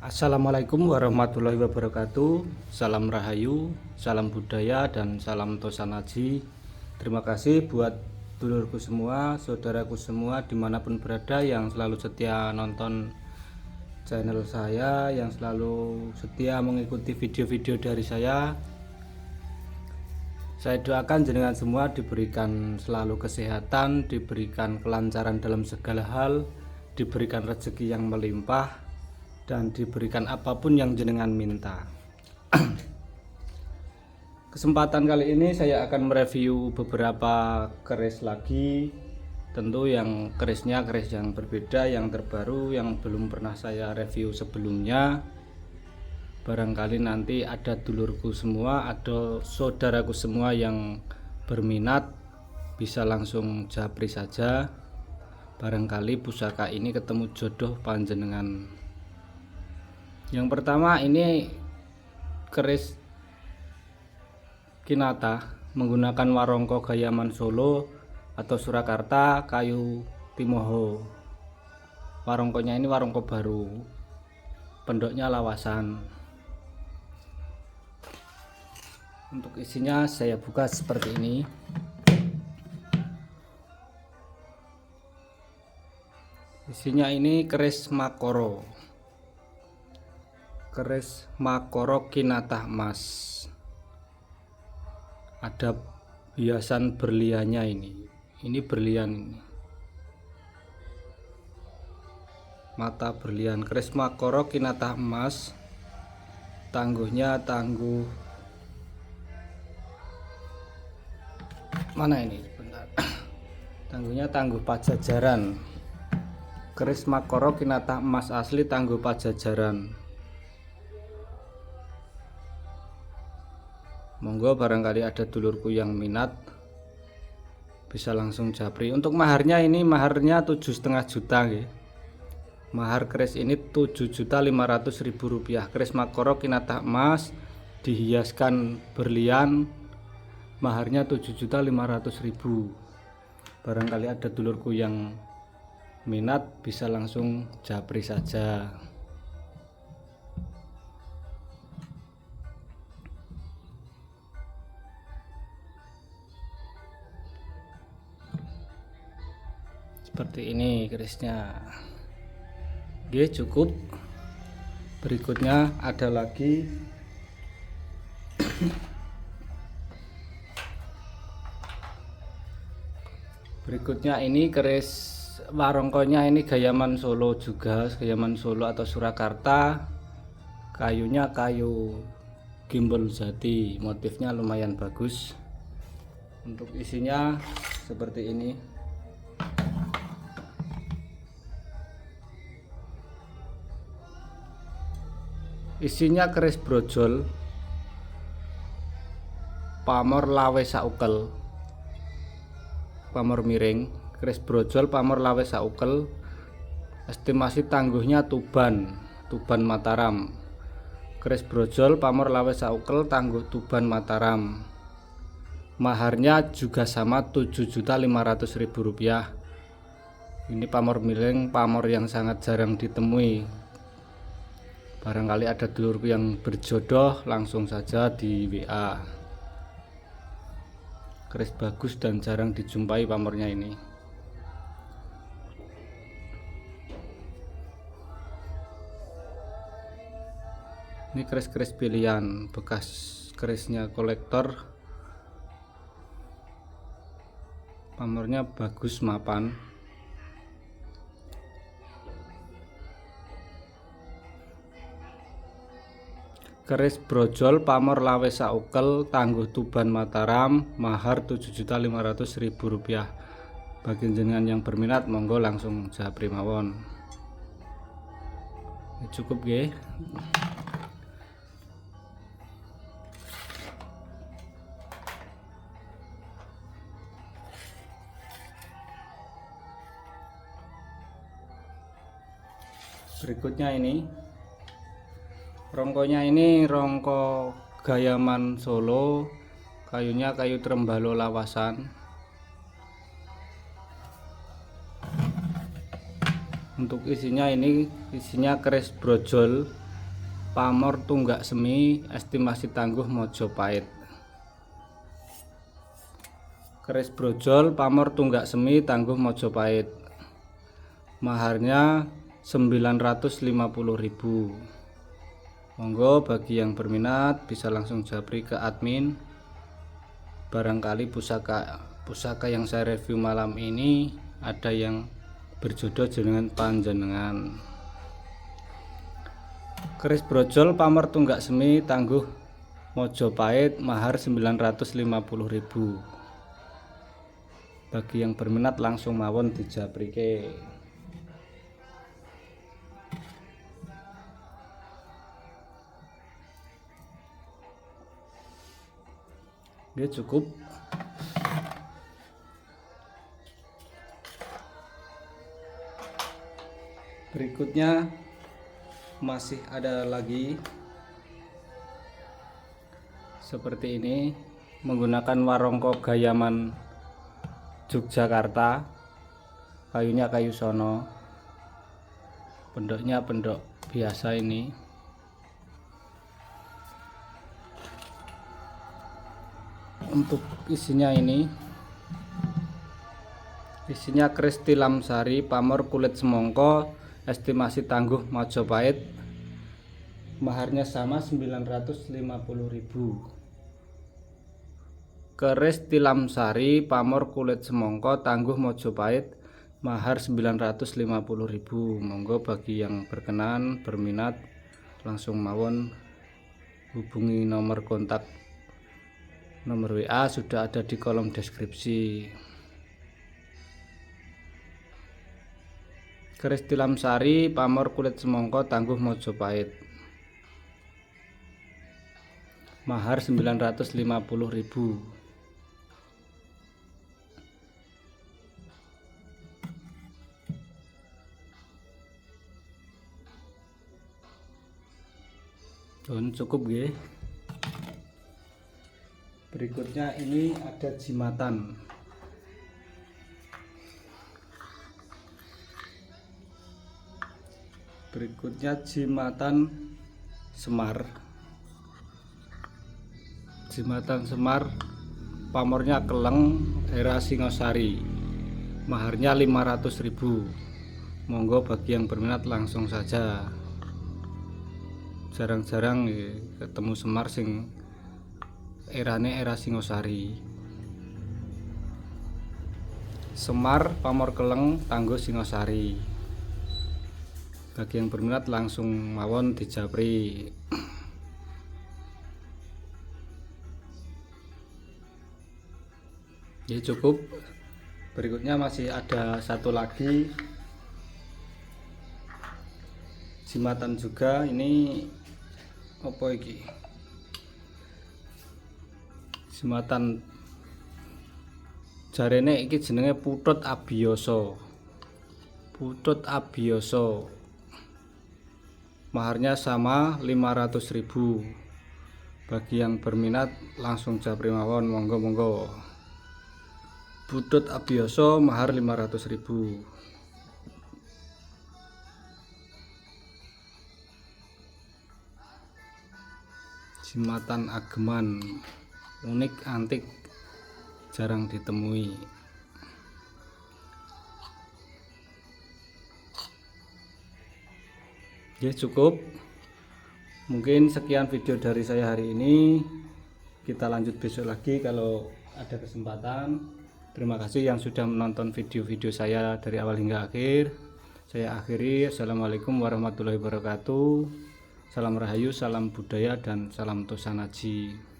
Assalamualaikum warahmatullahi wabarakatuh. Salam Rahayu, salam budaya, dan salam Tosanaji. Terima kasih buat dulurku semua, saudaraku semua dimanapun berada yang selalu setia nonton channel saya, yang selalu setia mengikuti video-video dari saya. Saya doakan jenengan semua diberikan selalu kesehatan, diberikan kelancaran dalam segala hal, diberikan rezeki yang melimpah, dan diberikan apapun yang jenengan minta. Kesempatan kali ini saya akan mereview beberapa keris lagi. Tentu yang kerisnya keris yang berbeda, yang terbaru, yang belum pernah saya review sebelumnya. Barangkali nanti ada dulurku semua, ada saudaraku semua yang berminat, bisa langsung japri saja. Barangkali pusaka ini ketemu jodoh panjenengan. Yang pertama ini keris Kinata menggunakan warongko Gayaman Solo atau Surakarta kayu Timoho. Warongkonya ini warongko baru, pendoknya lawasan. Untuk isinya saya buka seperti ini. Isinya ini keris Makoro. Keris Makoro Kinata emas. Ada hiasan berliannya ini. Ini berlian ini. Mata berlian. Keris Makoro Kinata emas. Tangguhnya tangguh. Mana ini? Bentar. Tangguhnya tangguh Pajajaran. Keris Makoro Kinata emas asli tangguh Pajajaran. Monggo barangkali ada dulurku yang minat bisa langsung japri. Untuk maharnya ini maharnya 7,5 juta nggih. Mahar keris ini 7.500.000 rupiah. Keris Makoro Kinata emas dihiaskan berlian, maharnya 7.500.000. Barangkali ada dulurku yang minat bisa langsung japri saja. Seperti ini kerisnya. Oke, cukup. Berikutnya ada lagi berikutnya ini keris warongkonya ini Gayaman Solo juga, Gayaman Solo atau Surakarta. Kayunya kayu gimbal jati, motifnya lumayan bagus. Untuk isinya seperti ini. Isinya keris brojol pamor lawe saukel, pamor miring, keris brojol pamor lawe saukel. Estimasi tangguhnya Tuban Mataram. Keris brojol pamor lawe saukel, tangguh Tuban Mataram. Maharnya juga sama 7.500.000 rupiah. Ini pamor miring, pamor yang sangat jarang ditemui. Barangkali ada dulurku yang berjodoh, langsung saja di WA. Keris bagus dan jarang dijumpai pamornya ini. Ini keris-keris pilihan, bekas kerisnya kolektor. Pamornya bagus, mapan. Keris brojol pamor lawe saukel, tangguh Tuban Mataram, mahar 7.500.000 rupiah. Bagi jenengan yang berminat monggo langsung japri mawon. Cukup nggih. Berikutnya ini rongkonya, ini rongko Gayaman Solo, kayunya kayu trembalo lawasan. Untuk isinya ini isinya keris brojol pamor tunggak semi, estimasi tangguh Mojopahit. Keris brojol pamor tunggak semi tangguh Mojopahit. Maharnya 950.000. Monggo bagi yang berminat bisa langsung japri ke admin. Barangkali pusaka yang saya review malam ini ada yang berjodoh dengan panjenengan. Keris brojol pamor tunggak semi tangguh Mojopahit, mahar 950.000. Bagi yang berminat langsung mawon dijaprike. Oke, cukup. Berikutnya masih ada lagi seperti ini, menggunakan warongko gayaman Yogyakarta. Kayunya kayu sono, pendoknya pendok biasa ini. Untuk isinya keris tilam sari pamor kulit semongko, estimasi tangguh Mojopahit. Maharnya sama 950.000. Keris tilam sari pamor kulit semongko tangguh Mojopahit, mahar 950.000. Monggo bagi yang berkenan berminat langsung mawon hubungi nomor kontak. Nomor WA sudah ada di kolom deskripsi. Keris tilam sari pamor kulit semongko tangguh Mojopahit, mahar 950.000. Cukup nggih. Berikutnya ini ada jimatan. Berikutnya jimatan semar. Jimatan semar pamornya keleng, era Singosari. Maharnya 500.000. Monggo bagi yang berminat langsung saja. Jarang-jarang ketemu semar sing erane era Singosari. Semar pamor keleng tangguh Singosari. Bagi yang berminat langsung mawon dijapri. Ya cukup. Berikutnya masih ada satu lagi jimatan juga. Ini apa iki? Jimatan jarene iki jenenge Putut Abiyasa. Putut Abiyasa. Maharnya sama 500.000. Bagi yang berminat langsung japri mawon, monggo. Putut Abiyasa mahar 500.000. Jimatan ageman, unik, antik, jarang ditemui. Ya cukup. Mungkin sekian video dari saya hari ini. Kita lanjut besok lagi kalau ada kesempatan. Terima kasih yang sudah menonton video-video saya dari awal hingga akhir. Saya akhiri. Assalamualaikum warahmatullahi wabarakatuh. Salam Rahayu, salam budaya, dan salam Tosanaji.